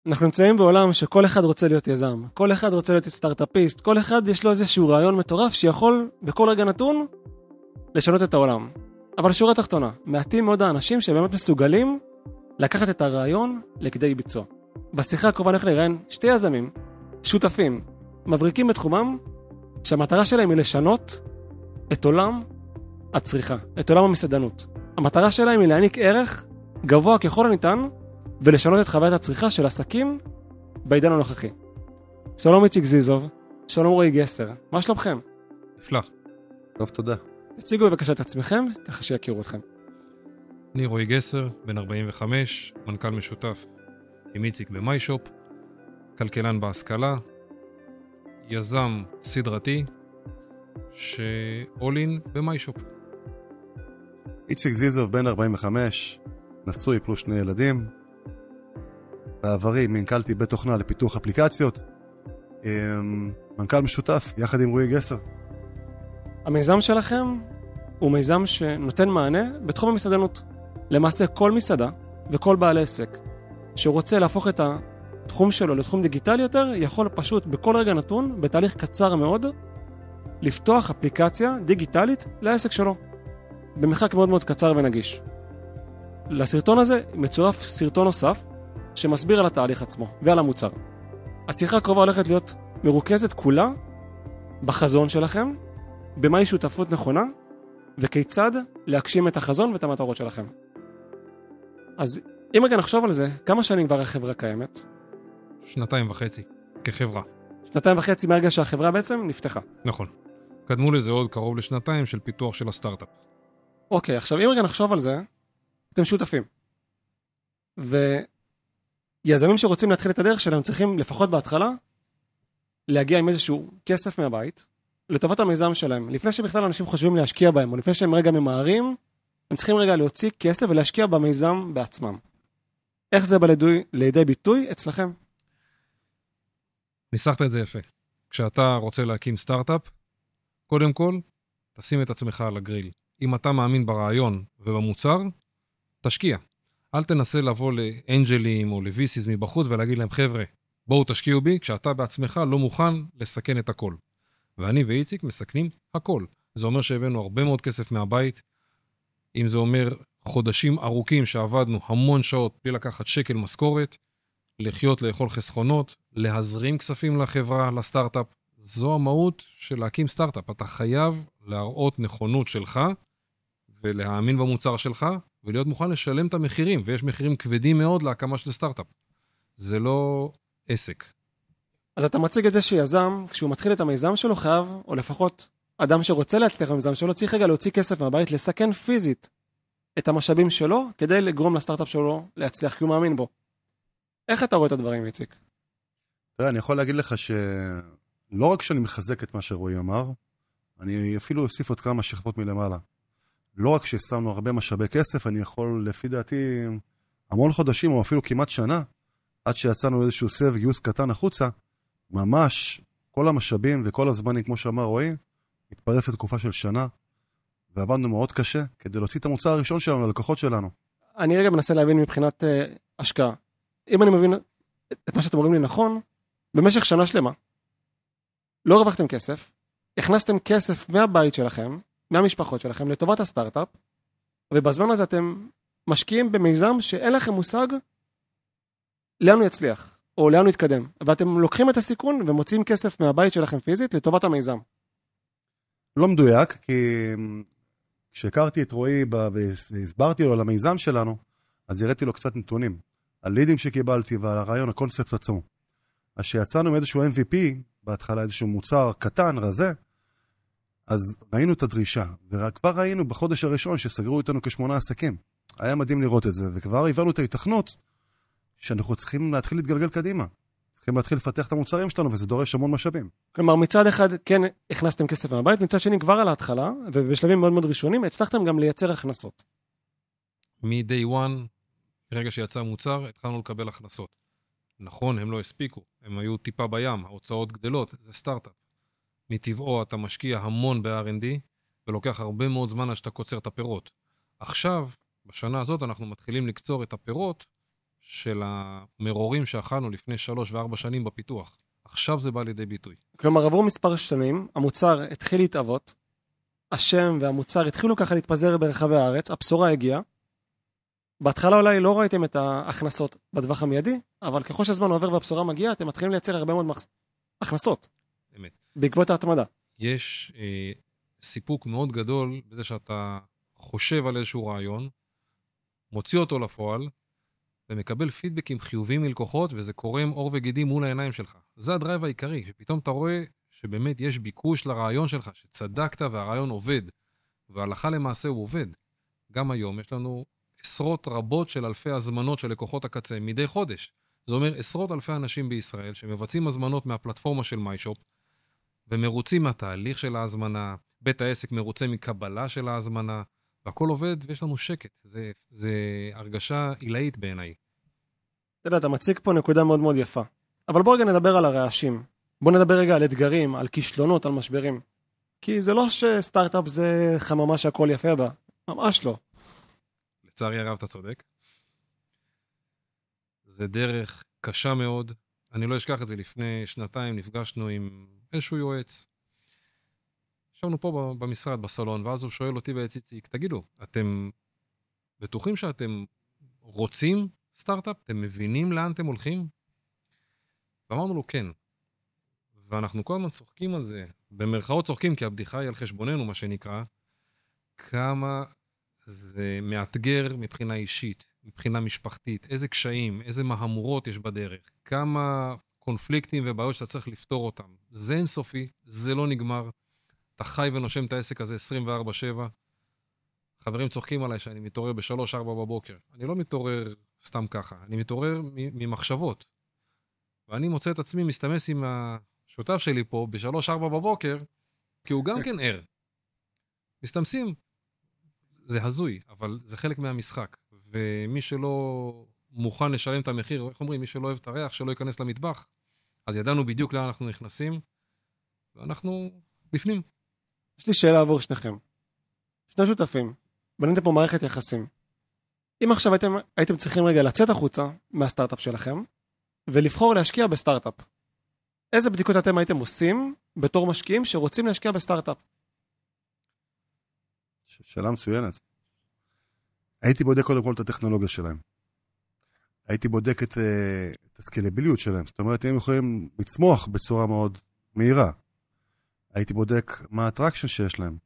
אנחנו נמצאים בעולם שכל אחד רוצה להיות יזם, כל אחד רוצה להיות סטארט-אפיסט, כל אחד יש לו איזשהו רעיון מטורף שיכול בכל רגע נתון לשנות את העולם. אבל שורה תחתונה, מעטים מאוד האנשים שבאמת מסוגלים לקחת את הרעיון לכדי ביצוע. בשיחה הקרובה נלך לראיין שתי יזמים, שותפים, מבריקים בתחומם, שהמטרה שלהם היא לשנות את עולם הצריכה, את עולם המסעדנות. המטרה שלהם היא להעניק ערך גבוה ככל הניתן, ולשנות את חוויית הצריכה של עסקים בעידן הנוכחי. שלום איציק זיזוב, שלום רועי גסר, מה שלומכם? נפלא. טוב, תודה. תציגו בבקשה את עצמכם, ככה שיכירו אתכם. אני רועי גסר, בן 45, מנכ"ל משותף עם איציק במיישופ, כלכלן בהשכלה, יזם סדרתי, שאולין במיישופ. איציק זיזוב, בן 45, נשוי פלוס 2 ילדים. בעברי מנכ"לתי בתוכנה לפיתוח אפליקציות. מנכ"ל משותף, יחד עם רועי גסר. המיזם שלכם הוא מיזם שנותן מענה בתחום המסעדנות. למעשה כל מסעדה וכל בעל עסק שרוצה להפוך את התחום שלו לתחום דיגיטלי יותר, יכול פשוט בכל רגע נתון, בתהליך קצר מאוד, לפתוח אפליקציה דיגיטלית לעסק שלו. במרחק מאוד מאוד קצר ונגיש. לסרטון הזה מצורף סרטון נוסף שמסביר על התהליך עצמו ועל המוצר. השיחה הקרובה הולכת להיות מרוכזת כולה בחזון שלכם, במהי שותפות נכונה, וכיצד להגשים את החזון ואת המטרות שלכם. אז אם רגע נחשוב על זה, כמה שנים כבר החברה קיימת? 2.5 כחברה. 2.5 מהרגע שהחברה בעצם נפתחה. נכון. קדמו לזה עוד קרוב לשנתיים של פיתוח של הסטארט-אפ. אוקיי, עכשיו אם רגע נחשוב על זה, אתם שותפים. ויזמים שרוצים להתחיל את הדרך שלהם צריכים לפחות בהתחלה להגיע עם איזשהו כסף מהבית לטובת המיזם שלהם. לפני שבכלל אנשים חושבים להשקיע בהם, או לפני שהם רגע ממהרים, הם צריכים רגע להוציא כסף ולהשקיע במיזם בעצמם. איך זה בא לידי ביטוי אצלכם? ניסחת את זה יפה. כשאתה רוצה להקים סטארט-אפ, קודם כל, תשים את עצמך על הגריל. אם אתה מאמין ברעיון ובמוצר, תשקיע. אל תנסה לבוא לאנג'לים או לוויסיס מבחוץ ולהגיד להם, חבר'ה, בואו תשקיעו בי, כשאתה בעצמך לא מוכן לסכן את הכל. ואני ואיציק מסכנים הכל. זה אומר שהבאנו הרבה מאוד כסף מהבית, אם זה אומר חודשים ארוכים שעבדנו המון שעות בלי לקחת שקל משכורת, לחיות לאכול חסכונות, להזרים כספים לחברה, לסטארט-אפ. זו המהות של להקים סטארט-אפ. אתה חייב להראות נכונות שלך ולהאמין במוצר שלך ולהיות מוכן לשלם את המחירים, ויש מחירים כבדים מאוד להקמה של סטארט-אפ. זה לא עסק. אז אתה מציג את זה שיזם, כשהוא מתחיל את המיזם שלו, חייב, או לפחות אדם שרוצה להצליח במיזם שלו, צריך רגע להוציא כסף מהבית, לסכן פיזית את המשאבים שלו, כדי לגרום לסטארט-אפ שלו להצליח, כי הוא מאמין בו. איך אתה רואה את הדברים, איציק? תראה, אני יכול להגיד לך שלא רק שאני מחזק את מה שרועי אמר, אני אפילו אוסיף עוד כמה שכבות מלמעלה. לא רק ששמנו הרבה משאבי כסף, אני יכול, לפי דעתי, המון חודשים, או אפילו כמעט שנה, עד שיצאנו איזשהו סבב גיוס קטן החוצה, ממש כל המשאבים וכל הזמנים, כמו שאמר רועי, התפרס לתקופה של שנה, ועבדנו מאוד קשה כדי להוציא את המוצר הראשון שלנו ללקוחות שלנו. אני רגע מנסה להבין מבחינת השקעה. אם אני מבין את מה שאתם אומרים לי נכון, במשך שנה שלמה, לא רווחתם כסף, הכנסתם כסף מהבית שלכם, מהמשפחות שלכם, לטובת הסטארט-אפ, ובזמן הזה אתם משקיעים במיזם שאין לכם מושג לאן הוא יצליח, או לאן הוא יתקדם. ואתם לוקחים את הסיכון ומוצאים כסף מהבית שלכם פיזית לטובת המיזם. לא מדויק, כי כשהכרתי את רועי והסברתי לו על המיזם שלנו, אז הראיתי לו קצת נתונים, על לידים שקיבלתי ועל הרעיון, הקונספט עצמו. אז שיצאנו מאיזשהו MVP, בהתחלה איזשהו מוצר קטן, רזה, אז ראינו את הדרישה, וכבר ראינו בחודש הראשון שסגרו איתנו כ8 עסקים. היה מדהים לראות את זה, וכבר הבנו את ההיתכנות שאנחנו צריכים להתחיל להתגלגל קדימה. צריכים להתחיל לפתח את המוצרים שלנו, וזה דורש המון משאבים. כלומר, מצד אחד כן הכנסתם כסף מהבית, מצד שני כבר על ההתחלה, ובשלבים מאוד מאוד ראשונים, הצלחתם גם לייצר הכנסות. מ-day one, ברגע שיצא המוצר, התחלנו לקבל הכנסות. נכון, הם לא הספיקו, הם היו טיפה בים, ההוצאות גדלות, זה סטארט-אפ. מטבעו אתה משקיע המון ב-R&D, ולוקח הרבה מאוד זמן עד שאתה קוצר את הפירות. עכשיו, בשנה הזאת אנחנו מתחילים לקצור את הפירות של המרורים שאכלנו לפני 3 ו-4 שנים בפיתוח. עכשיו זה בא לידי ביטוי. כלומר, עברו מספר שנים, המוצר התחיל להתאבות, השם והמוצר התחילו ככה להתפזר ברחבי הארץ, הבשורה הגיעה, בהתחלה אולי לא ראיתם את ההכנסות בטווח המיידי, אבל ככל שהזמן עובר והבשורה מגיעה, אתם מתחילים לייצר הרבה מאוד הכנסות. אמת. בעקבות ההתמדה. יש סיפוק מאוד גדול בזה שאתה חושב על איזשהו רעיון, מוציא אותו לפועל, ומקבל פידבקים חיוביים מלקוחות, וזה קורם עור וגידים מול העיניים שלך. זה הדרייב העיקרי, שפתאום אתה רואה שבאמת יש ביקוש לרעיון שלך, שצדקת והרעיון עובד, והלכה למעשה הוא עובד. גם היום יש לנו עשרות רבות של אלפי הזמנות של לקוחות הקצה מדי חודש. זה אומר עשרות אלפי אנשים בישראל שמבצעים הזמנות מהפלטפורמה של מיישופ, ומרוצים מהתהליך של ההזמנה, בית העסק מרוצה מקבלה של ההזמנה, והכל עובד ויש לנו שקט. זה הרגשה עילאית בעיניי. אתה יודע, אתה מציג פה נקודה מאוד מאוד יפה. אבל בוא רגע נדבר על הרעשים. בוא נדבר רגע על אתגרים, על כישלונות, על משברים. כי זה לא שסטארט-אפ זה חממה שהכל יפה בה. ממש לא. לצערי הרב אתה צודק. זה דרך קשה מאוד. אני לא אשכח את זה, לפני 2 נפגשנו עם איזשהו יועץ. ישבנו פה במשרד, בסלון, ואז הוא שואל אותי בהציציק, תגידו, אתם בטוחים שאתם רוצים סטארט-אפ? אתם מבינים לאן אתם הולכים? ואמרנו לו כן. ואנחנו כל הזמן צוחקים על זה, במרכאות צוחקים, כי הבדיחה היא על חשבוננו, מה שנקרא, כמה זה מאתגר מבחינה אישית, מבחינה משפחתית, איזה קשיים, איזה מהמורות יש בדרך, כמה קונפליקטים ובעיות שאתה צריך לפתור אותם. זה אינסופי, זה לא נגמר. אתה חי ונושם את העסק הזה 24/7. חברים צוחקים עליי שאני מתעורר ב3-4 בבוקר. אני לא מתעורר סתם ככה, אני מתעורר ממחשבות. ואני מוצא את עצמי מסתמס עם השותף שלי פה ב3-4 בבוקר, כי הוא גם כן ער. מסתמסים. זה הזוי, אבל זה חלק מהמשחק. ומי שלא מוכן לשלם את המחיר, איך אומרים, מי שלא אוהב את הריח, שלא ייכנס למטבח. אז ידענו בדיוק לאן אנחנו נכנסים, ואנחנו בפנים. יש לי שאלה עבור שניכם. שני שותפים, בניתם פה מערכת יחסים. אם עכשיו הייתם צריכים רגע לצאת החוצה מהסטארט-אפ שלכם, ולבחור להשקיע בסטארט-אפ, איזה בדיקות אתם הייתם עושים בתור משקיעים שרוצים להשקיע בסטארט-אפ? שאלה מצוינת. הייתי בודק קודם כל את הטכנולוגיה שלהם. הייתי בודק את הסקלביליות שלהם. זאת אומרת, הם יכולים לצמוח בצורה מאוד מהירה. הייתי בודק מה האטרקשן שיש להם.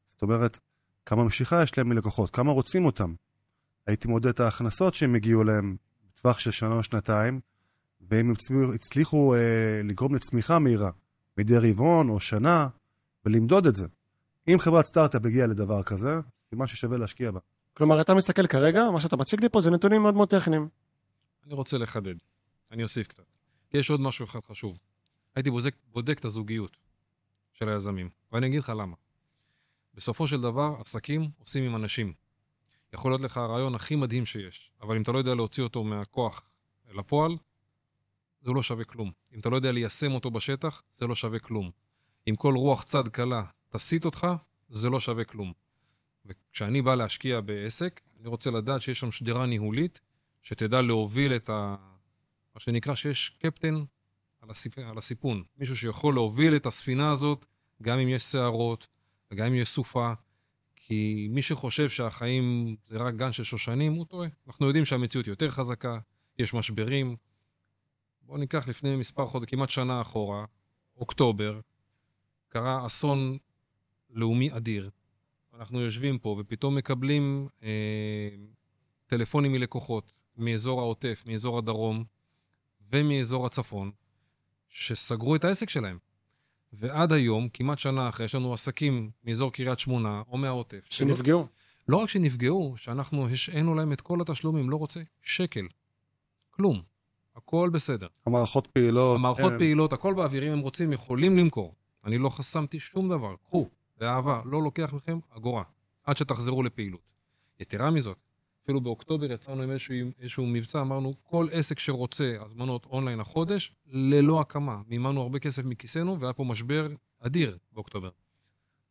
זאת אומרת, כמה משיכה יש להם מלקוחות, כמה רוצים אותם. הייתי מודד את ההכנסות שהם הגיעו להם בטווח של 1 או 2, והם הצליחו לגרום לצמיחה מהירה, מדי רבעון או שנה, ולמדוד את זה. אם חברת סטארט-אפ הגיעה לדבר כזה, סימן ששווה להשקיע בה. כלומר, אתה מסתכל כרגע, מה שאתה מציג לי פה זה נתונים מאוד מאוד טכניים. אני רוצה לחדד. אני אוסיף קצת. כי יש עוד משהו אחד חשוב. הייתי בודק את הזוגיות של היזמים. ואני אגיד לך למה. בסופו של דבר, עסקים עושים עם אנשים. יכול להיות לך הרעיון הכי מדהים שיש, אבל אם אתה לא יודע להוציא אותו מהכוח לפועל, זה לא שווה כלום. אם אתה לא יודע ליישם אותו בשטח, זה לא שווה כלום. אם כל רוח צד קלה תסיט אותך, זה לא שווה כלום. וכשאני בא להשקיע בעסק, אני רוצה לדעת שיש שם שדרה ניהולית, שתדע להוביל את מה שנקרא שיש קפטן על הסיפון. מישהו שיכול להוביל את הספינה הזאת, גם אם יש שערות, וגם אם יש סופה, כי מי שחושב שהחיים זה רק גן של שושנים, הוא טועה. אנחנו יודעים שהמציאות יותר חזקה, יש משברים. בואו ניקח לפני מספר חודש, כמעט שנה אחורה, אוקטובר, קרה אסון לאומי אדיר. אנחנו יושבים פה ופתאום מקבלים טלפונים מלקוחות, מאזור העוטף, מאזור הדרום ומאזור הצפון, שסגרו את העסק שלהם. ועד היום, כמעט שנה אחרי, יש לנו עסקים מאזור קריית שמונה או מהעוטף. שנפגעו. לא רק שנפגעו, שאנחנו השענו להם את כל התשלומים, לא רוצה שקל. כלום. הכל בסדר. המערכות פעילות. המערכות פעילות, הכל באווירים הם רוצים, יכולים למכור. אני לא חסמתי שום דבר. קחו, באהבה, לא לוקח מכם אגורה, עד שתחזרו לפעילות. יתרה מזאת, אפילו באוקטובר יצרנו עם איזשהו מבצע, אמרנו, כל עסק שרוצה הזמנות אונליין החודש, ללא הקמה. מימנו הרבה כסף מכיסנו, והיה פה משבר אדיר באוקטובר.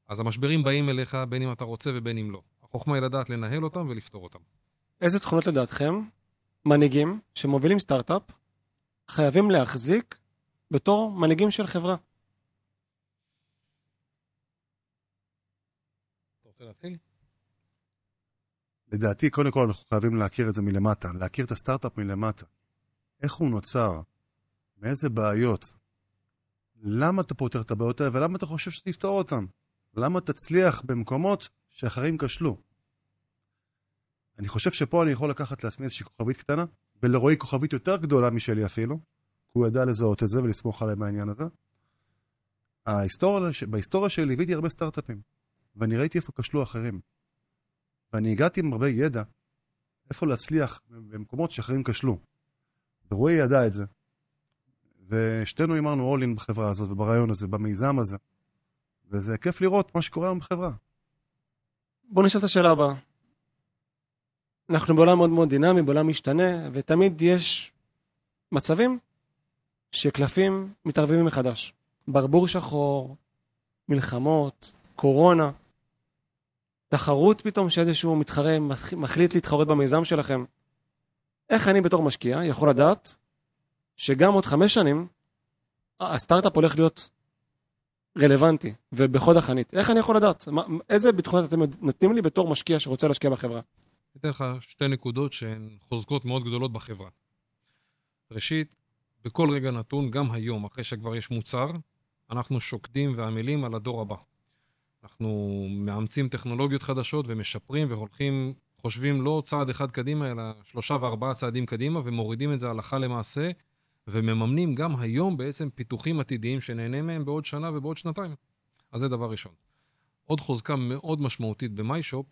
אז המשברים באים אליך, בין אם אתה רוצה ובין אם לא. החוכמה היא לדעת לנהל אותם ולפתור אותם. איזה תכונות לדעתכם מנהיגים שמובילים סטארט-אפ חייבים להחזיק בתור מנהיגים של חברה. אתה רוצה להתחיל? לדעתי, קודם כל אנחנו חייבים להכיר את זה מלמטה, להכיר את הסטארט-אפ מלמטה. איך הוא נוצר? מאיזה בעיות? למה אתה פותר את הבעיות האלה ולמה אתה חושב שתפתור אותן? למה תצליח במקומות שאחרים כשלו? אני חושב שפה אני יכול לקחת לעצמי איזושהי כוכבית קטנה, ולרואי כוכבית יותר גדולה משלי אפילו, כי הוא ידע לזהות את זה ולסמוך עליי מהעניין הזה. בהיסטוריה שלי ליוויתי הרבה סטארט-אפים, ואני ראיתי איפה כשלו אחרים. ואני הגעתי עם הרבה ידע איפה להצליח במקומות שאחרים כשלו. ורואי ידע את זה. ושתינו אמרנו all in בחברה הזאת וברעיון הזה, במיזם הזה. וזה כיף לראות מה שקורה היום בחברה. בואו נשאל את השאלה הבאה. אנחנו בעולם מאוד מאוד דינמי, בעולם משתנה, ותמיד יש מצבים שקלפים מתערבים מחדש. ברבור שחור, מלחמות, קורונה, תחרות פתאום שאיזשהו מתחרה מחליט להתחרות במיזם שלכם. איך אני בתור משקיע יכול לדעת שגם עוד 5 שנים הסטארט-אפ הולך להיות רלוונטי ובחוד החנית? איך אני יכול לדעת? איזה ביטחונות אתם נותנים לי בתור משקיע שרוצה להשקיע בחברה? אתן לך 2 נקודות שהן חוזקות מאוד גדולות בחברה. ראשית, בכל רגע נתון, גם היום, אחרי שכבר יש מוצר, אנחנו שוקדים ועמלים על הדור הבא. אנחנו מאמצים טכנולוגיות חדשות ומשפרים והולכים, חושבים לא צעד אחד קדימה, אלא 3 ו4 צעדים קדימה, ומורידים את זה הלכה למעשה, ומממנים גם היום בעצם פיתוחים עתידיים שנהנה מהם בעוד שנה ובעוד 2. אז זה דבר ראשון. עוד חוזקה מאוד משמעותית במיישופ,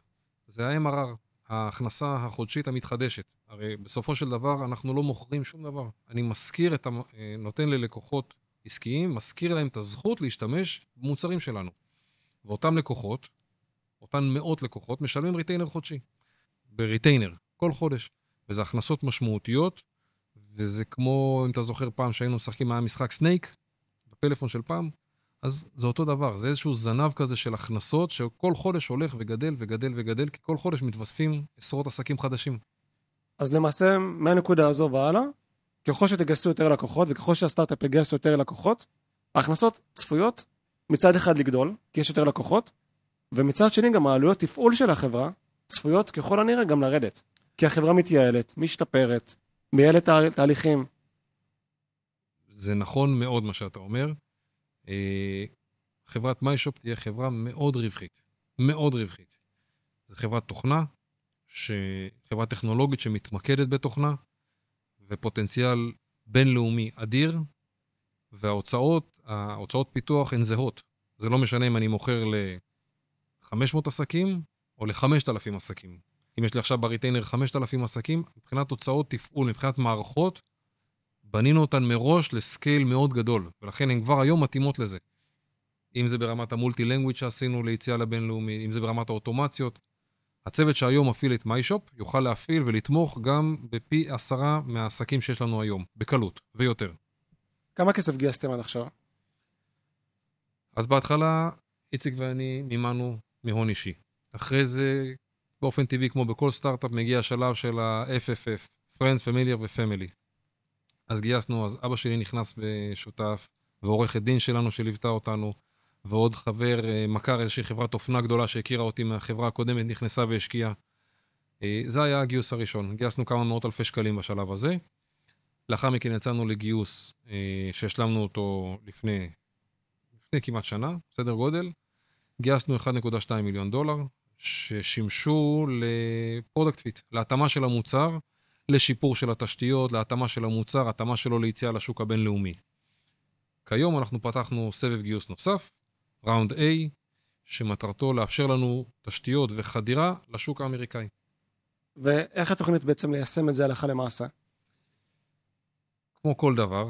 זה ה-MRR, ההכנסה החודשית המתחדשת. הרי בסופו של דבר אנחנו לא מוכרים שום דבר. אני מזכיר נותן ללקוחות עסקיים, מזכיר להם את הזכות להשתמש במוצרים שלנו. ואותם לקוחות, אותן מאות לקוחות, משלמים ריטיינר חודשי. בריטיינר, כל חודש. וזה הכנסות משמעותיות, וזה כמו, אם אתה זוכר פעם שהיינו משחקים מהמשחק סנייק, בפלאפון של פעם, אז זה אותו דבר. זה איזשהו זנב כזה של הכנסות, שכל חודש הולך וגדל וגדל וגדל, כי כל חודש מתווספים עשרות עסקים חדשים. אז למעשה, מהנקודה הזו והלאה, ככל שתגייסו יותר לקוחות, וככל שהסטארט-אפ יגייס יותר לקוחות, ההכנסות צפויות מצד אחד לגדול, כי יש יותר לקוחות, ומצד שני גם העלויות תפעול של החברה צפויות ככל הנראה גם לרדת. כי החברה מתייעלת, משתפרת, מייעלת תהליכים. זה נכון מאוד מה שאתה אומר. חברת מיישופ תהיה חברה מאוד רווחית. מאוד רווחית. זו חברת תוכנה, חברה טכנולוגית שמתמקדת בתוכנה, ופוטנציאל בינלאומי אדיר, וההוצאות פיתוח הן זהות. זה לא משנה אם אני מוכר ל-500 עסקים או ל-5,000 עסקים. אם יש לי עכשיו בריטיינר 5,000 עסקים, מבחינת הוצאות תפעול, מבחינת מערכות, בנינו אותן מראש לסקייל מאוד גדול, ולכן הן כבר היום מתאימות לזה. אם זה ברמת המולטי-לנגוויץ' שעשינו ליציאה לבינלאומי, אם זה ברמת האוטומציות, הצוות שהיום מפעיל את מיישופ יוכל להפעיל ולתמוך גם בפי 10 מהעסקים שיש לנו היום, בקלות ויותר. כמה כסף גייסתם עד עכשיו? אז בהתחלה, איציק ואני מימנו מהון אישי. אחרי זה, באופן טבעי, כמו בכל סטארט-אפ, מגיע השלב של ה-FFF, Friends, Familiar ו-Family. אז גייסנו, אז אבא שלי נכנס בשותף, ועורכת דין שלנו שליוותה אותנו, ועוד חבר, מכר איזושהי חברת אופנה גדולה שהכירה אותי מהחברה הקודמת, נכנסה והשקיעה. זה היה הגיוס הראשון. גייסנו כמה מאות אלפי שקלים בשלב הזה. לאחר מכן יצאנו לגיוס שהשלמנו אותו לפני כמעט שנה, סדר גודל. גייסנו $1.2 מיליון, ששימשו לפרודקט פיט, להתאמה של המוצר, לשיפור של התשתיות, להתאמה של המוצר, התאמה שלו ליציאה לשוק הבינלאומי. כיום אנחנו פתחנו סבב גיוס נוסף, ראונד A, שמטרתו לאפשר לנו תשתיות וחדירה לשוק האמריקאי. ואיך התוכנית בעצם ליישם את זה הלכה למעשה? כמו כל דבר,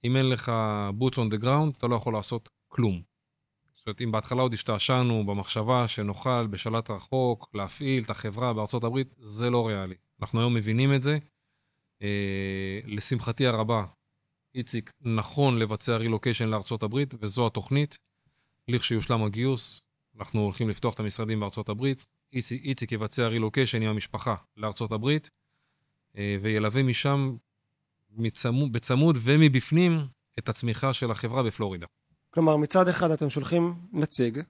אם אין לך boots on the ground, אתה לא יכול לעשות כלום. זאת אומרת, אם בהתחלה עוד השתעשענו במחשבה שנוכל בשלט רחוק להפעיל את החברה בארצות הברית, זה לא ריאלי. אנחנו היום מבינים את זה. לשמחתי הרבה, איציק נכון לבצע רילוקיישן לארצות הברית, וזו התוכנית. לכשיושלם הגיוס, אנחנו הולכים לפתוח את המשרדים בארצות הברית. איציק יבצע רילוקיישן עם המשפחה לארצות הברית. וילווה משם בצמוד ומבפנים את הצמיחה של החברה בפלורידה. כלומר, מצד אחד אתם שולחים נציג,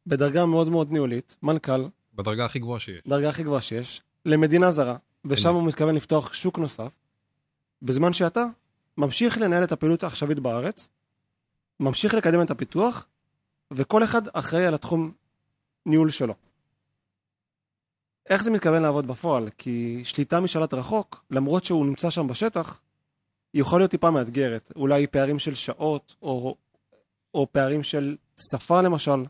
בדרגה מאוד מאוד ניהולית, מנכ"ל, בדרגה הכי גבוהה שיש. דרגה הכי גבוהה שיש, למדינה זרה, ושם הוא מתכוון לפתוח שוק נוסף, בזמן שאתה ממשיך לנהל את הפעילות העכשווית בארץ, ממשיך לקדם את הפיתוח, וכל אחד אחראי על התחום ניהול שלו. איך זה מתכוון לעבוד בפועל? כי שליטה משלט רחוק, למרות שהוא נמצא שם בשטח, היא יכולה להיות טיפה מאתגרת. אולי פערים של שעות, או פערים של שפה למשל.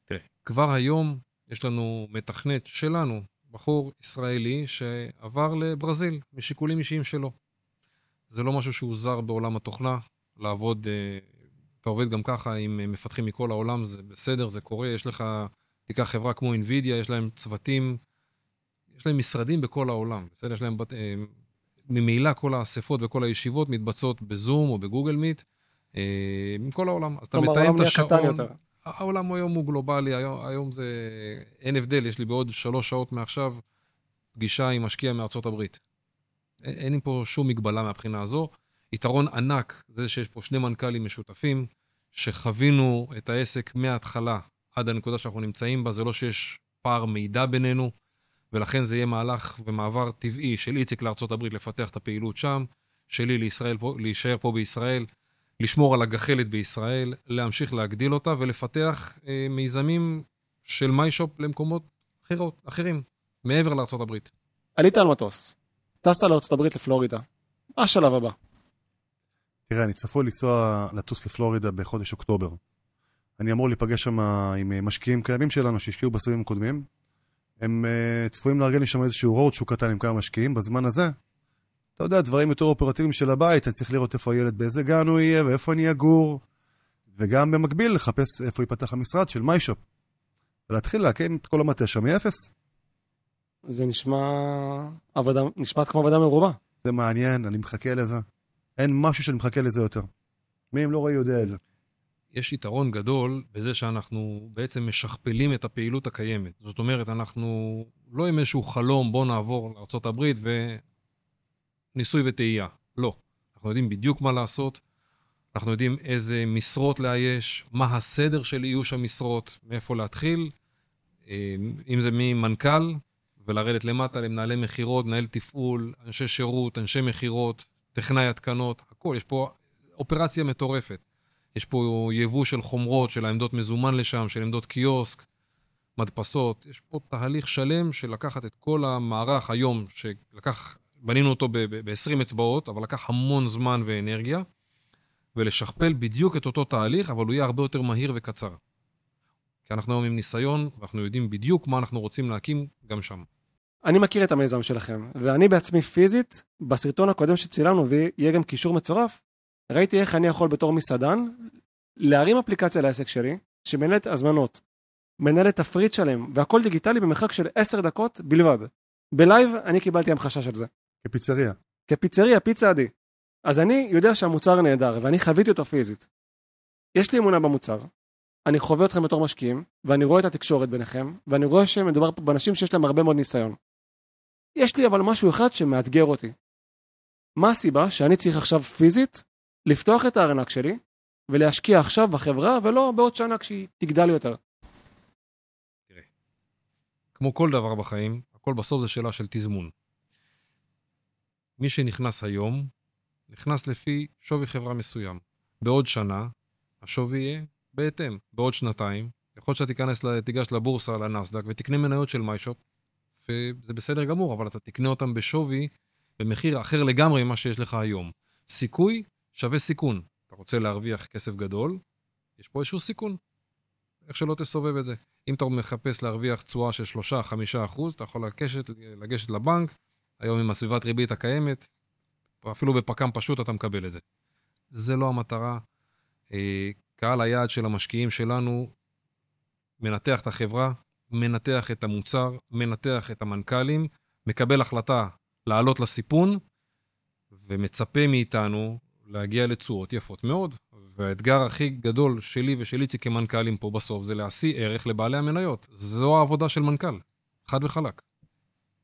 תראה, כבר היום יש לנו מתכנת שלנו, בחור ישראלי שעבר לברזיל, משיקולים אישיים שלו. זה לא משהו שהוא זר בעולם התוכנה, לעבוד, אתה עובד גם ככה עם מפתחים מכל העולם, זה בסדר, זה קורה, יש לך, תיקח חברה כמו NVIDIA, יש להם צוותים, יש להם משרדים בכל העולם, בסדר, יש להם, ממילא כל האספות וכל הישיבות מתבצעות בזום או בגוגל מיט, עם כל העולם. אז אתה מתאם את השעון, העולם היום הוא גלובלי, היום זה, אין הבדל, יש לי בעוד 3 שעות מעכשיו, פגישה עם משקיע מארצות הברית. אין לי פה שום מגבלה מהבחינה הזו. יתרון ענק, זה שיש פה 2 מנכ"לים משותפים, שחווינו את העסק מההתחלה עד הנקודה שאנחנו נמצאים בה, זה לא שיש פער מידע בינינו, ולכן זה יהיה מהלך ומעבר טבעי של איציק לארצות הברית לפתח את הפעילות שם, שלי לישראל, להישאר פה בישראל, לשמור על הגחלת בישראל, להמשיך להגדיל אותה ולפתח מיזמים של מיישופ למקומות אחרים, מעבר לארצות הברית. עלית על מטוס, טסת לארצות הברית לפלורידה. השלב הבא. תראה, אני צפוי לטוס לפלורידה בחודש אוקטובר. אני אמור להיפגש שם עם משקיעים קיימים שלנו שהשקיעו בסביבים הקודמים. הם צפויים לארגן לי שם איזשהו רוד שהוא קטן עם כמה משקיעים. בזמן הזה, אתה יודע, דברים יותר אופרטיביים של הבית, אני צריך לראות איפה הילד, באיזה גן הוא יהיה ואיפה אני אגור, וגם במקביל לחפש איפה ייפתח המשרד של מיישופ. ולהתחיל להקים את כל המטה שם מאפס. זה נשמע כמו עבודה מרובה. זה מעניין, אני מחכה לזה. אין משהו שאני מחכה לזה יותר. מי אם לא רואה יודע את זה. יש יתרון גדול בזה שאנחנו בעצם משכפלים את הפעילות הקיימת. זאת אומרת, אנחנו לא עם איזשהו חלום, בוא נעבור לארצות הברית וניסוי וטעייה. לא. אנחנו יודעים בדיוק מה לעשות, אנחנו יודעים איזה משרות לאייש, מה הסדר של איוש המשרות, מאיפה להתחיל, אם זה ממנכ"ל, ולרדת למטה למנהלי מחירות, מנהל תפעול, אנשי שירות, אנשי מחירות, טכנאי התקנות, הכל. יש פה אופרציה מטורפת. יש פה יבוא של חומרות, של העמדות מזומן לשם, של עמדות קיוסק, מדפסות. יש פה תהליך שלם של לקחת את כל המערך היום, בנינו אותו ב-20 אצבעות, אבל לקח המון זמן ואנרגיה, ולשכפל בדיוק את אותו תהליך, אבל הוא יהיה הרבה יותר מהיר וקצר. כי אנחנו היום עם ניסיון, ואנחנו יודעים בדיוק מה אנחנו רוצים להקים גם שם. אני מכיר את המיזם שלכם, ואני בעצמי פיזית, בסרטון הקודם שצילמנו, ויהיה גם קישור מצורף, ראיתי איך אני יכול בתור מסעדן, להרים אפליקציה לעסק שלי, שמנהלת הזמנות, מנהלת תפריט שלם, והכל דיגיטלי במרחק של 10 דקות בלבד. בלייב אני קיבלתי המחשה של זה. כפיצריה. כפיצריה, פיצה עדי. אז אני יודע שהמוצר נהדר, ואני חוויתי אותו פיזית. יש לי אמונה במוצר, אני חווה אתכם בתור משקיעים, ואני רואה את התקשורת ביניכם, ואני רואה שמדובר פה באנשים שיש להם הרבה מאוד ניסיון. יש לי אבל משהו אחד שמאתגר אותי. מה הסיבה שאני צריך עכשיו פיזית לפתוח את הארנק שלי, ולהשקיע עכשיו בחברה, ולא בעוד שנה כשהיא תגדל יותר? תראה, כמו כל דבר בחיים, הכל בסוף זה שאלה של תזמון. מי שנכנס היום, נכנס לפי שווי חברה מסוים. בעוד שנה, השווי יהיה בהתאם. בעוד שנתיים, יכול להיות שאתה תיגש לבורסה, לנסדק, ותקנה מניות של מיישופ, וזה בסדר גמור, אבל אתה תקנה אותם בשווי, במחיר אחר לגמרי ממה שיש לך היום. סיכוי שווה סיכון. אתה רוצה להרוויח כסף גדול, יש פה איזשהו סיכון. איך שלא תסובב את זה. אם אתה מחפש להרוויח תשואה של 3-5%, אתה יכול לגשת לבנק, היום עם הסביבת ריבית הקיימת, אפילו בפקם פשוט אתה מקבל את זה. זה לא המטרה. קהל היעד של המשקיעים שלנו מנתח את החברה, מנתח את המוצר, מנתח את המנכ"לים, מקבל החלטה לעלות לסיפון, ומצפה מאיתנו להגיע לתשואות יפות מאוד. והאתגר הכי גדול שלי ושל איציק כמנכ"לים פה בסוף, זה להשיא ערך לבעלי המניות. זו העבודה של מנכ"ל, חד וחלק.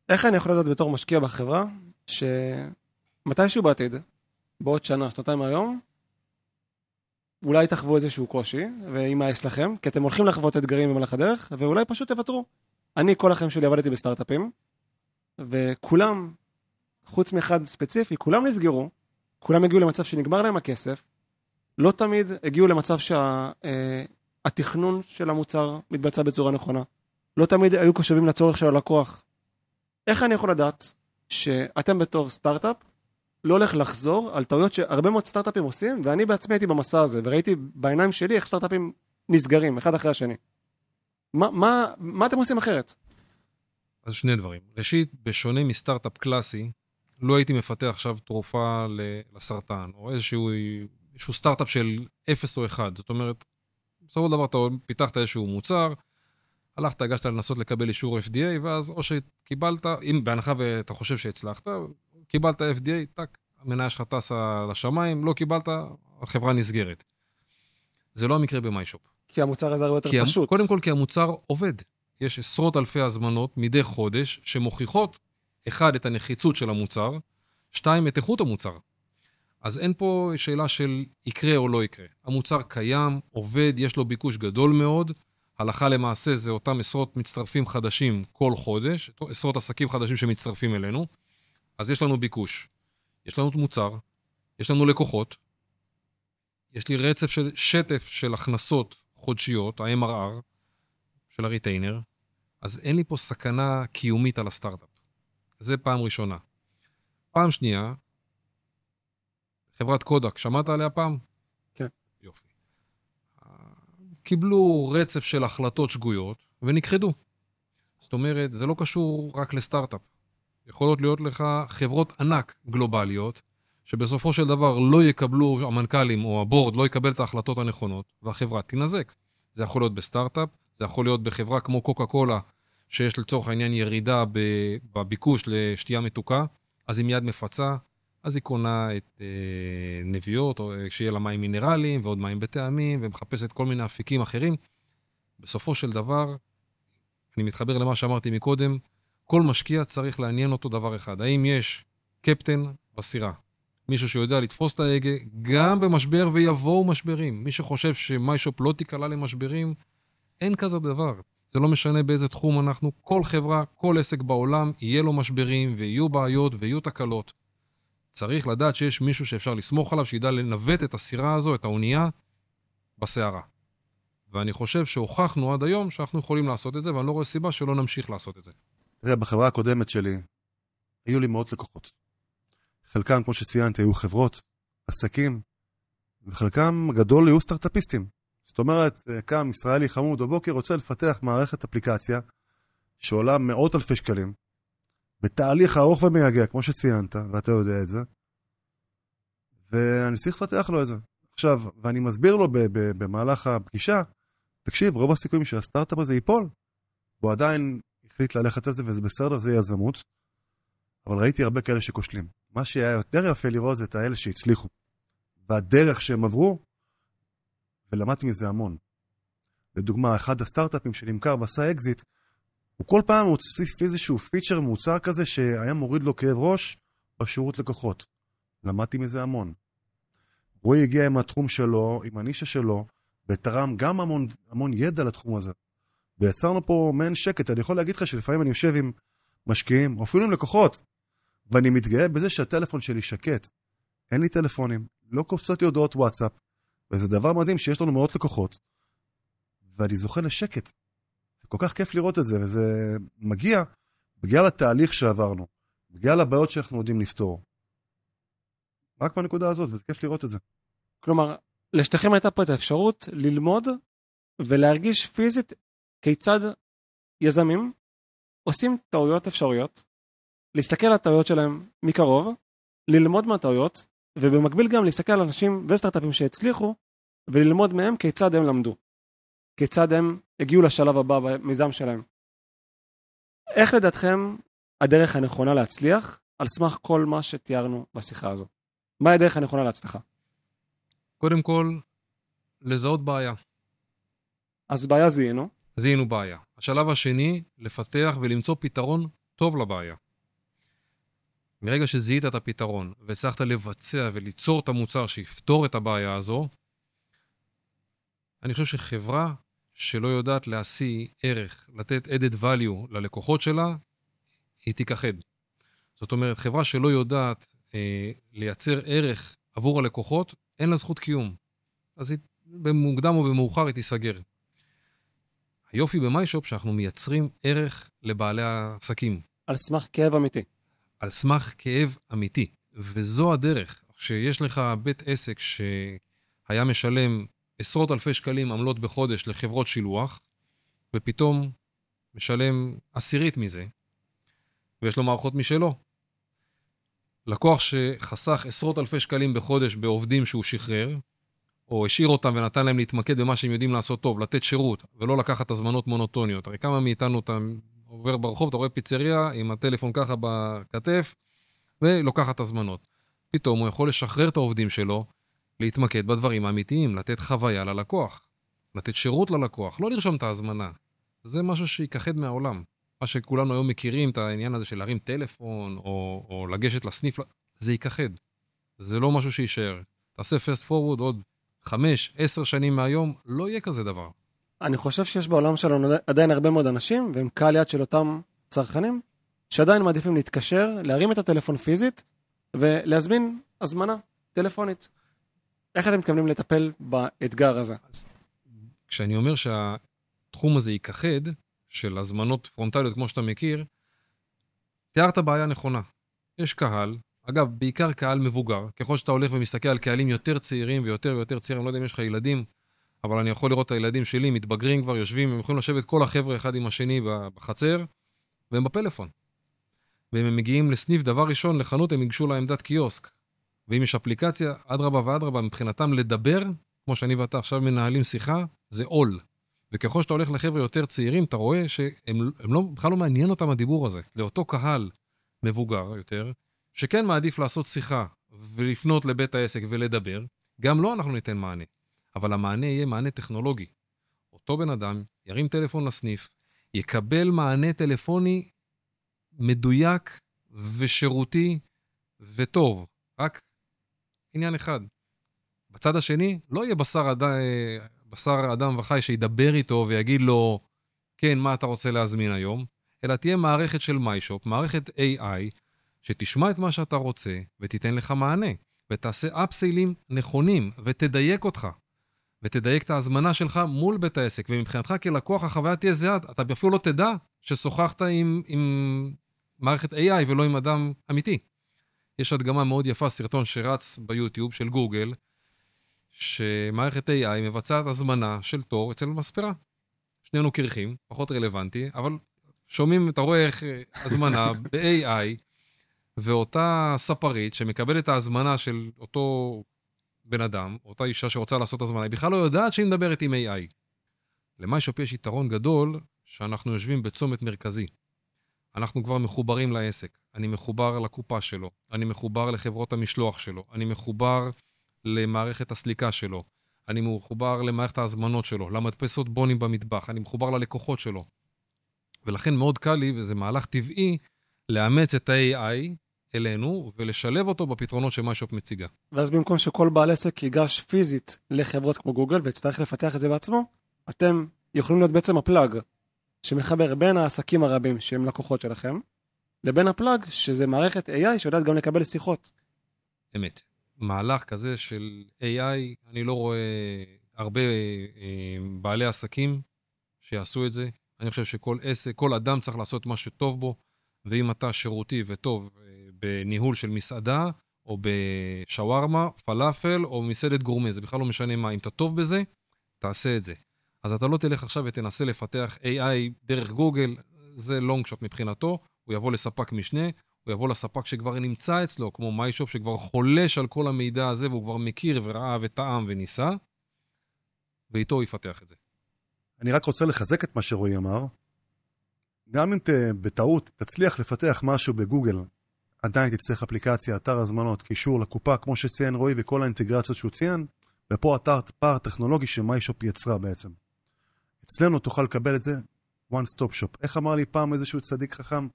איך אני יכול לדעת בתור משקיע בחברה, שמתישהו בעתיד, בעוד שנה, שנתיים מהיום, אולי תחוו איזשהו קושי, וימאס לכם, כי אתם הולכים לחוות אתגרים במהלך הדרך, ואולי פשוט תוותרו. אני כל החיים שלי עבדתי בסטארט-אפים, וכולם, חוץ מאחד ספציפי, כולם נסגרו, כולם הגיעו למצב שנגמר להם הכסף, לא תמיד הגיעו למצב שהתכנון של המוצר מתבצע בצורה נכונה. לא תמיד היו קשובים לצורך של הלקוח. איך אני יכול לדעת שאתם בתור סטארט-אפ לא הולך לחזור על טעויות שהרבה מאוד סטארט-אפים עושים, ואני בעצמי הייתי במסע הזה, וראיתי בעיניים שלי איך סטארט-אפים נסגרים, אחד אחרי השני. מה אתם עושים אחרת? אז שני דברים. ראשית, בשונה מסטארט-אפ קלאסי, לא הייתי מפתח עכשיו תרופה לסרטן, או איזשהו סטארט-אפ של 0 או 1. זאת אומרת, בסופו של דבר אתה פיתחת איזשהו מוצר, הלכת, הגשת לנסות לקבל אישור FDA, ואז או שקיבלת, אם בהנחה ואתה חושב שהצלחת, קיבלת FDA, טק, המניה שלך טסה לשמיים, לא קיבלת, החברה נסגרת. זה לא המקרה במיישופ. כי המוצר הזה הרבה יותר פשוט. קודם כל, כי המוצר עובד. יש עשרות אלפי הזמנות מדי חודש שמוכיחות, 1, את הנחיצות של המוצר, 2, את איכות המוצר. אז אין פה שאלה של יקרה או לא יקרה. המוצר קיים, עובד, יש לו ביקוש גדול מאוד, הלכה למעשה זה אותם עשרות מצטרפים חדשים כל חודש, עשרות עסקים חדשים שמצטרפים אלינו, אז יש לנו ביקוש, יש לנו מוצר, יש לנו לקוחות, יש לי רצף של שטף של הכנסות חודשיות, ה-MRR של הריטיינר, אז אין לי פה סכנה קיומית על הסטארט-אפ. זה פעם ראשונה. פעם שנייה, חברת קודק, שמעת עליה פעם? כן. יופי. קיבלו רצף של החלטות שגויות ונכחדו. זאת אומרת, זה לא קשור רק לסטארט-אפ. יכולות להיות לך חברות ענק גלובליות, שבסופו של דבר לא יקבלו, המנכ"לים או הבורד לא יקבל את ההחלטות הנכונות, והחברה תנזק. זה יכול להיות בסטארט-אפ, זה יכול להיות בחברה כמו קוקה קולה, שיש לצורך העניין ירידה בביקוש לשתייה מתוקה, אז היא מיד מפצה, אז היא קונה את נביאות, או כשיהיה לה מים מינרליים, ועוד מים בטעמים, ומחפשת כל מיני אפיקים אחרים. בסופו של דבר, אני מתחבר למה שאמרתי מקודם, כל משקיע צריך לעניין אותו דבר אחד. האם יש קפטן בסירה? מישהו שיודע לתפוס את ההגה, גם במשבר ויבואו משברים. מי שחושב שמיישופ לא תיקלה למשברים, אין כזה דבר. זה לא משנה באיזה תחום אנחנו, כל חברה, כל עסק בעולם, יהיה לו משברים, ויהיו בעיות, ויהיו תקלות. צריך לדעת שיש מישהו שאפשר לסמוך עליו, שידע לנווט את הסירה הזו, את האונייה, בסערה. ואני חושב שהוכחנו עד היום שאנחנו יכולים לעשות את זה, ואני לא רואה סיבה שלא נמשיך לעשות את זה. תראה, בחברה הקודמת שלי, היו לי מאות לקוחות. חלקם, כמו שציינתי, היו חברות, עסקים, וחלקם גדול היו סטארט-אפיסטים. זאת אומרת, קם ישראלי חמוד בבוקר, רוצה לפתח מערכת אפליקציה, שעולה מאות אלפי שקלים, בתהליך ארוך ומייגע, כמו שציינת, ואתה יודע את זה, ואני צריך לפתח לו את זה. עכשיו, ואני מסביר לו במהלך הפגישה, תקשיב, רוב הסיכויים שהסטארט-אפ הזה ייפול, הוא עדיין החליט ללכת על זה, וזה בסדר, זה יזמות, אבל ראיתי הרבה כאלה שכושלים. מה שהיה יותר יפה לראות זה את האלה שהצליחו, והדרך שהם עברו, ולמדתי מזה המון. לדוגמה, אחד הסטארט-אפים שנמכר ועשה אקזיט, הוא כל פעם הוסיף איזשהו פיצ'ר מוצר כזה שהיה מוריד לו כאב ראש בשירות לקוחות. למדתי מזה המון. רועי הגיע עם התחום שלו, עם הנישה שלו, ותרם גם המון ידע לתחום הזה. ויצרנו פה מעין שקט. אני יכול להגיד לך שלפעמים אני יושב עם משקיעים, או אפילו עם לקוחות, ואני מתגאה בזה שהטלפון שלי שקט. אין לי טלפונים, לא קופצות לי הודעות וואטסאפ, וזה דבר מדהים שיש לנו מאות לקוחות, ואני זוכה לשקט. זה כל כך כיף לראות את זה, וזה מגיע בגלל התהליך שעברנו, בגלל הבעיות שאנחנו יודעים לפתור. רק בנקודה הזאת, וזה כיף לראות את זה. כלומר, לשתיכם הייתה פה את האפשרות ללמוד ולהרגיש פיזית כיצד יזמים עושים טעויות אפשריות, להסתכל על הטעויות שלהם מקרוב, ללמוד מהטעויות, ובמקביל גם להסתכל על אנשים וסטארט-אפים שהצליחו, וללמוד מהם כיצד הם למדו. כיצד הם הגיעו לשלב הבא במיזם שלהם. איך לדעתכם הדרך הנכונה להצליח, על סמך כל מה שתיארנו בשיחה הזו? מה הדרך הנכונה להצלחה? קודם כל, לזהות בעיה. אז בעיה זיהינו. זיהינו בעיה. השלב השני, לפתח ולמצוא פתרון טוב לבעיה. מרגע שזיהית את הפתרון, והצלחת לבצע וליצור את המוצר שיפתור את הבעיה הזו, אני חושב שחברה שלא יודעת להשיא ערך, לתת added value ללקוחות שלה, היא תיכחד. זאת אומרת, חברה שלא יודעת לייצר ערך עבור הלקוחות, אין לה זכות קיום. אז היא, במוקדם או במאוחר היא תיסגר. היופי במיישופ שאנחנו מייצרים ערך לבעלי העסקים. על סמך כאב אמיתי. על סמך כאב אמיתי. וזו הדרך. שיש לך בית עסק שהיה משלם עשרות אלפי שקלים עמלות בחודש לחברות שילוח, ופתאום משלם 10% מזה, ויש לו מערכות משלו. לקוח שחסך עשרות אלפי שקלים בחודש בעובדים שהוא שחרר, או השאיר אותם ונתן להם להתמקד במה שהם יודעים לעשות טוב, לתת שירות, ולא לקחת הזמנות מונוטוניות. הרי כמה מאיתנו אתה עובר ברחוב, אתה רואה פיצריה עם הטלפון ככה בכתף, ולוקחת הזמנות. פתאום הוא יכול לשחרר את העובדים שלו, להתמקד בדברים האמיתיים, לתת חוויה ללקוח, לתת שירות ללקוח, לא לרשום את ההזמנה. זה משהו שייכחד מהעולם. מה שכולנו היום מכירים, את העניין הזה של להרים טלפון, או לגשת לסניף, זה ייכחד. זה לא משהו שישאר. תעשה fast forward עוד 5-10 שנים מהיום, לא יהיה כזה דבר. אני חושב שיש בעולם שלנו עדיין הרבה מאוד אנשים, והם קהל יד של אותם צרכנים, שעדיין מעדיפים להתקשר, להרים את הטלפון פיזית, ולהזמין הזמנה טלפונית. איך אתם מתכוונים לטפל באתגר הזה? כשאני אומר שהתחום הזה ייכחד, של הזמנות פרונטליות כמו שאתה מכיר, תיארת בעיה נכונה. יש קהל, אגב, בעיקר קהל מבוגר, ככל שאתה הולך ומסתכל על קהלים יותר צעירים ויותר ויותר צעירים, לא יודע אם יש לך ילדים, אבל אני יכול לראות את הילדים שלי, מתבגרים כבר, יושבים, הם יכולים לשבת כל החבר'ה אחד עם השני בחצר, והם בפלאפון. והם מגיעים לסניף דבר ראשון, לחנות, הם יגשו לעמדת קיוסק. ואם יש אפליקציה, אדרבה ואדרבה, מבחינתם לדבר, כמו שאני ואתה עכשיו מנהלים שיחה, זה עול. וככל שאתה הולך לחבר'ה יותר צעירים, אתה רואה שהם בכלל לא מעניין אותם הדיבור הזה. זה אותו קהל מבוגר יותר, שכן מעדיף לעשות שיחה ולפנות לבית העסק ולדבר, גם לא אנחנו ניתן מענה. אבל המענה יהיה מענה טכנולוגי. אותו בן אדם ירים טלפון לסניף, יקבל מענה טלפוני מדויק ושירותי וטוב. רק עניין אחד. בצד השני, לא יהיה בשר אדם וחי שידבר איתו ויגיד לו, כן, מה אתה רוצה להזמין היום? אלא תהיה מערכת של מיישופ, מערכת AI, שתשמע את מה שאתה רוצה ותיתן לך מענה. ותעשה אפסיילים נכונים ותדייק אותך. ותדייק את ההזמנה שלך מול בית העסק. ומבחינתך כלקוח החוויה תהיה זהה, אתה אפילו לא תדע ששוחחת עם מערכת AI ולא עם אדם אמיתי. יש הדגמה מאוד יפה, סרטון שרץ ביוטיוב של גוגל, שמערכת AI מבצעת הזמנה של תור אצל מספרה. שנינו קרחים, פחות רלוונטי, אבל שומעים, אתה רואה איך הזמנה ב-AI, ואותה ספרית שמקבלת את ההזמנה של אותו בן אדם, אותה אישה שרוצה לעשות הזמנה, היא בכלל לא יודעת שהיא מדברת עם AI. למיישופ יש יתרון גדול שאנחנו יושבים בצומת מרכזי. אנחנו כבר מחוברים לעסק. אני מחובר לקופה שלו, אני מחובר לחברות המשלוח שלו, אני מחובר למערכת הסליקה שלו, אני מחובר למערכת ההזמנות שלו, למדפסות בונים במטבח, אני מחובר ללקוחות שלו. ולכן מאוד קל לי, וזה מהלך טבעי, לאמץ את ה-AI אלינו, ולשלב אותו בפתרונות שמיישופ מציגה. ואז במקום שכל בעל עסק ייגש פיזית לחברות כמו גוגל, ויצטרך לפתח את זה בעצמו, אתם יכולים להיות בעצם הפלאג, שמחבר בין העסקים הרבים שהם לקוחות שלכם, לבין הפלאג, שזה מערכת AI שיודעת גם לקבל שיחות. אמת. מהלך כזה של AI, אני לא רואה הרבה בעלי עסקים שיעשו את זה. אני חושב שכל עסק, כל אדם צריך לעשות משהו טוב בו, ואם אתה שירותי וטוב בניהול של מסעדה, או בשווארמה, פלאפל, או מסעדת גורמה, זה בכלל לא משנה מה. אם אתה טוב בזה, תעשה את זה. אז אתה לא תלך עכשיו ותנסה לפתח AI דרך גוגל, זה לונג שוט מבחינתו, הוא יבוא לספק משנה, הוא יבוא לספק שכבר נמצא אצלו, כמו מיישופ, שכבר חולש על כל המידע הזה, והוא כבר מכיר וראה וטעם וניסה, ואיתו הוא יפתח את זה. אני רק רוצה לחזק את מה שרועי אמר. גם אם בטעות תצליח לפתח משהו בגוגל, עדיין תצטרך אפליקציה, אתר הזמנות, קישור לקופה, כמו שציין רועי, וכל האינטגרציות שהוא ציין, ופה אתר פער טכנולוגי שמיישופ יצרה בעצם. אצלנו תוכל לקבל את זה one stop shop. איך אמר לי פעם איזשהו צדיק חכם?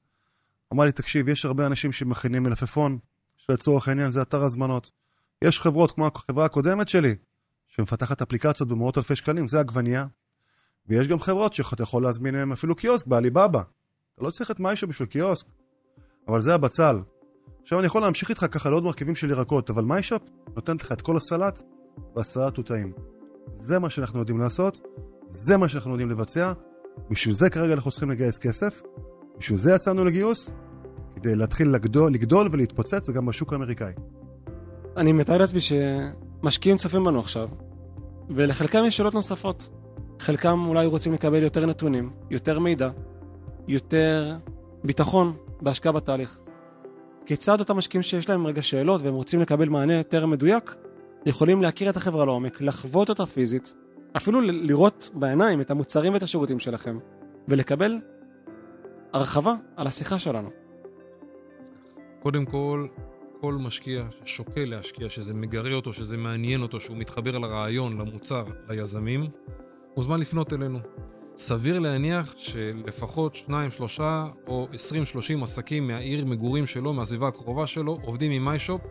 אמר לי, תקשיב, יש הרבה אנשים שמכינים מלפפון, שלצורך העניין זה אתר הזמנות. יש חברות כמו החברה הקודמת שלי, שמפתחת אפליקציות במאות אלפי שקלים, זה עגבנייה. ויש גם חברות שאתה יכול להזמין מהם אפילו קיוסק באליבאבא. אתה לא צריך את מיישו בשביל קיוסק, אבל זה הבצל. עכשיו אני יכול להמשיך איתך ככה לעוד מרכיבים של ירקות, אבל מיישופ נותנת לך את כל הסלט, והסלט הוא טעים. זה מה שאנחנו יודעים לעשות, זה מה שאנחנו יודעים לבצע, בשביל זה כרגע אנחנו צריכים לגייס כסף, בשביל זה יצאנו לגיוס, כדי להתחיל לגדול ולהתפוצץ, וגם בשוק האמריקאי. אני מתאר לעצמי שמשקיעים צופים בנו עכשיו, ולחלקם יש שאלות נוספות. חלקם אולי רוצים לקבל יותר נתונים, יותר מידע, יותר ביטחון בהשקעה בתהליך. כיצד אותם משקיעים שיש להם רגע שאלות והם רוצים לקבל מענה יותר מדויק, יכולים להכיר את החברה לעומק, לחוות אותה פיזית, אפילו לראות בעיניים את המוצרים ואת השירותים שלכם, ולקבל הרחבה על השיחה שלנו. קודם כל משקיע ששוקל להשקיע, שזה מגרה אותו, שזה מעניין אותו, שהוא מתחבר לרעיון, למוצר, ליזמים, מוזמן לפנות אלינו. סביר להניח שלפחות 2, 3 או 20-30 עסקים מהעיר מגורים שלו, מהסביבה הקרובה שלו, עובדים עם מיישופ.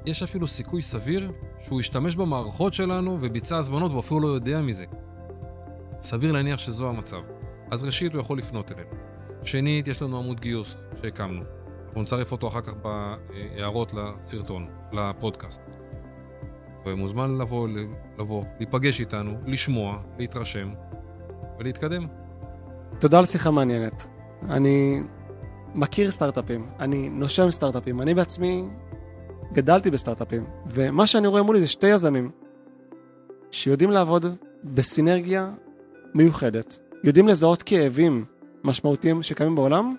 יש אפילו סיכוי סביר שהוא ישתמש במערכות שלנו וביצע הזמנות ואפילו לא יודע מזה. סביר להניח שזו המצב. אז ראשית הוא יכול לפנות אלינו. שנית, יש לנו עמוד גיוס שהקמנו. אנחנו נצרף אותו אחר כך בהערות לסרטון, לפודקאסט. ומוזמן לבוא, להיפגש איתנו, לשמוע, להתרשם ולהתקדם. תודה על שיחה מעניינת. אני מכיר סטארט-אפים, אני נושם סטארט-אפים, אני בעצמי גדלתי בסטארט-אפים, ומה שאני רואה מולי זה 2 יזמים שיודעים לעבוד בסינרגיה מיוחדת, יודעים לזהות כאבים משמעותיים שקיימים בעולם,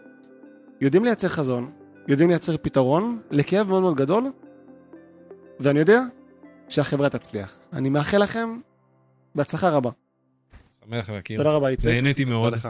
יודעים לייצר חזון, יודעים לייצר פתרון לכאב מאוד מאוד גדול, ואני יודע שהחברה תצליח. אני מאחל לכם בהצלחה רבה. שמח להכיר. תודה רבה, איציק. נהניתי מאוד. תודה לך.